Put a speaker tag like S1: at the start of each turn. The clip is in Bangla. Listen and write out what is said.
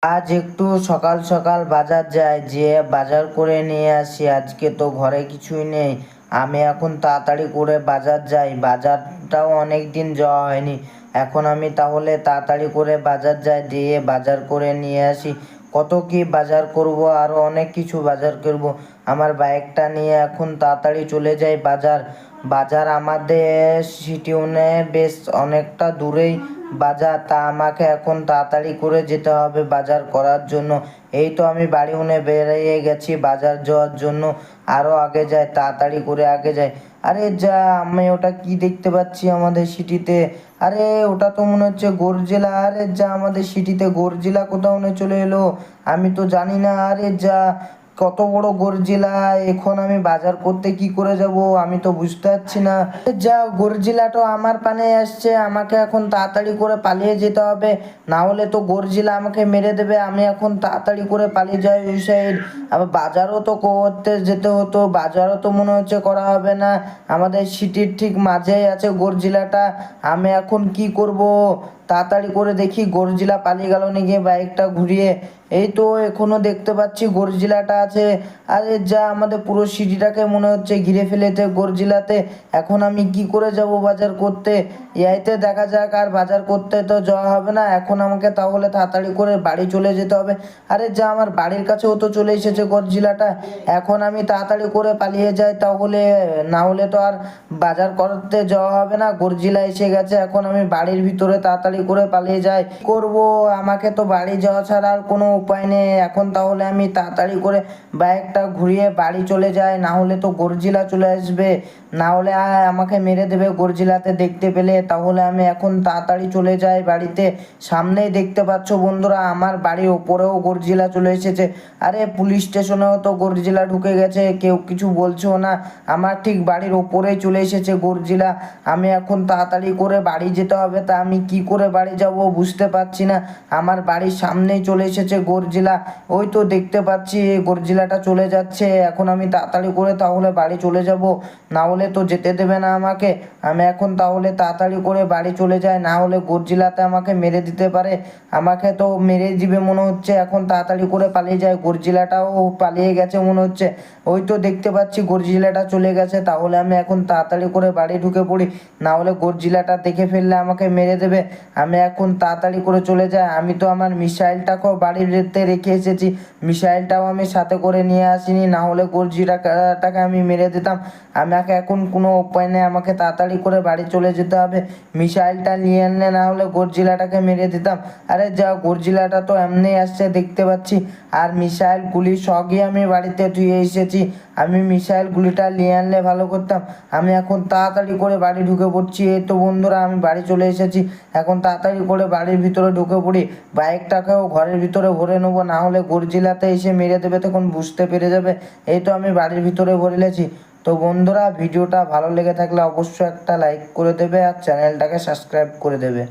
S1: আজ একটু সকাল সকাল বাজার যাই, যেয়ে বাজার করে নিয়ে আসি। আজকে তো ঘরে কিছুই নেই। আমি এখন তাড়াতাড়ি করে বাজার যাই, বাজারটাও অনেক দিন যাওয়া হয়নি। এখন আমি তাহলে তাড়াতাড়ি করে বাজার যাই, দিয়ে বাজার করে নিয়ে আসি। কত কি বাজার করব, আরও অনেক কিছু বাজার করব। আমার বাইকটা নিয়ে এখন তাড়াতাড়ি চলে যাই বাজার। বাজার আমাদের সিটিউনে বেশ অনেকটা দূরেই বাজার, তা আমাকে এখন তাড়াতাড়ি করে যেতে হবে বাজার করার জন্য। এই তো আমি বাড়ি উনে বেরিয়ে গেছি বাজার যাওয়ার জন্য। আরও আগে যাই, তাড়াতাড়ি করে আগে যাই। আরে যা, আমি ওটা কি দেখতে পাচ্ছি আমাদের সিটিতে? আরে ওটা তো মনে হচ্ছে গরজিলা। আরে যা, আমাদের সিটিতে গরজিলা কোথাও মনে চলে এলো, আমি তো জানি না। আরে যা, কত বড় গরজিলা! এখন আমি বাজার করতে কি করে যাব, আমি তো বুঝতে পারছি না। যা, গরজিলাটা আমার পানে আসছে, আমাকে এখন তাড়াতাড়ি করে পালিয়ে যেতে হবে, না হলে তো গরজিলা আমাকে মেরে দেবে। আমি এখন তাড়াতাড়ি করে পালিয়ে যাই ওই সাইড। আবার বাজারও তো করতে যেতে হতো, বাজারও তো মনে হচ্ছে করা হবে না। আমাদের সিটির ঠিক মাঝেই আছে গরজিলাটা, আমি এখন কি করব? তাড়াতাড়ি করে দেখি গরজিলা পালিয়ে গেল নাকি বাইকটা ঘুরিয়ে। এই তো এখনো দেখতে পাচ্ছি গরজিলাটা আছে। আরে যা, আমাদের পুরো সিটিটাকে মনে হচ্ছে ঘিরে ফেলেছে গরজিলাতে। এখন আমি কি করে যাব বাজার করতে? এইতে দেখা যাক, আর বাজার করতে তো যাওয়া হবে না। এখন আমাকে তাহলে তাড়াতাড়ি করে বাড়ি চলে যেতে হবে। আরে যা, আমার বাড়ির কাছেও তো চলে এসেছে গরজিলাটা। এখন আমি তাড়াতাড়ি করে পালিয়ে যাই তাহলে, না হলে তো আর বাজার করতে যাওয়া হবে না। গরজিলা এসে গেছে, এখন আমি বাড়ির ভিতরে তাড়াতাড়ি করে পালিয়ে যাই। কি করব, আমাকে তো বাড়ি যাওয়া ছাড়া আর কোনো উপায় নেই। এখন তাহলে আমি তাড়াতাড়ি করে বাইকটা ঘুরিয়ে বাড়ি চলে যাই, না হলে তো গরজিলা চলে আসবে, না হলে আমাকে মেরে দেবে গরজিলাতে দেখতে পেলে। তাহলে আমি এখন তাড়াতাড়ি চলে যাই বাড়িতে। সামনেই দেখতে পাচ্ছ বন্ধুরা, আমার বাড়ির ওপরেও গরজিলা চলে এসেছে। আরে পুলিশ স্টেশনেও তো গরজিলা ঢুকে গেছে, কেউ কিছু বলছেও না। আমার ঠিক বাড়ির ওপরেই চলে এসেছে গরজিলা। আমি এখন তাড়াতাড়ি করে বাড়ি যেতে হবে, তা আমি কি করে বাড়ি যাব বুঝতে পারছি না। আমার বাড়ির সামনেই চলে এসেছে গরজিলা। ওই তো দেখতে পাচ্ছি গরজিলাটা চলে যাচ্ছে। এখন আমি তাড়াতাড়ি করে তাহলে বাড়ি চলে যাব, না হলে তো যেতে দেবে না আমাকে। আমি এখন তাহলে তাড়াতাড়ি করে বাড়ি চলে যাই, না হলে গরজিলাতে আমাকে মেরে দিতে পারে। আমাকে তো মেরে দিবে মনে হচ্ছে। এখন তাড়াতাড়ি করে পালিয়ে যায়, গরজিলাটাও পালিয়ে গেছে মনে হচ্ছে। ওই তো দেখতে পাচ্ছি গরজিলাটা চলে গেছে। তাহলে আমি এখন তাড়াতাড়ি করে বাড়ি ঢুকে পড়ি, না হলে গরজিলাটা দেখে ফেললে আমাকে মেরে দেবে। আমি এখন তাড়াতাড়ি করে চলে যাই। আমি তো আমার মিসাইলটাকেও বাড়িতে রেখে এসেছি, মিসাইলটাও আমি সাথে করে নিয়ে আসিনি, না হলে গরজিলাটাকে আমি মেরে দিতাম। আমাকে এখন কোনো উপায় নেই, আমাকে তাড়াতাড়ি করে বাড়ি চলে যেতে হবে। মিসাইলটা নিয়ে আনলে না হলে গরজিলাটাকে মেরে দিতাম। আরে যা, গরজিলাটা তো এমনি আসছে দেখতে পাচ্ছি, আর মিসাইল গুলি সবই আমি বাড়িতে ধুয়ে এসেছি। আমি মিসাইল গুলিটা নিয়ে আনলে ভালো করতাম। আমি এখন তাড়াতাড়ি করে বাড়ি ঢুকে পড়ছি। এই তো বন্ধুরা, আমি বাড়ি চলে এসেছি। এখন তাড়াতাড়ি করে বাড়ির ভিতরে ঢুকে পড়ি, বাইকটাকেও ঘরের ভিতরে ভরে নেবো, না হলে গরজিলাতে এসে মেরে দেবে, তখন বুঝতে পেরে যাবে। এই তো আমি বাড়ির ভিতরে ভরেছি। তো বন্ধুরা, ভিডিওটা ভালো লেগে থাকলে অবশ্যই একটা লাইক করে দেবে আর চ্যানেলটাকে সাবস্ক্রাইব করে দেবে।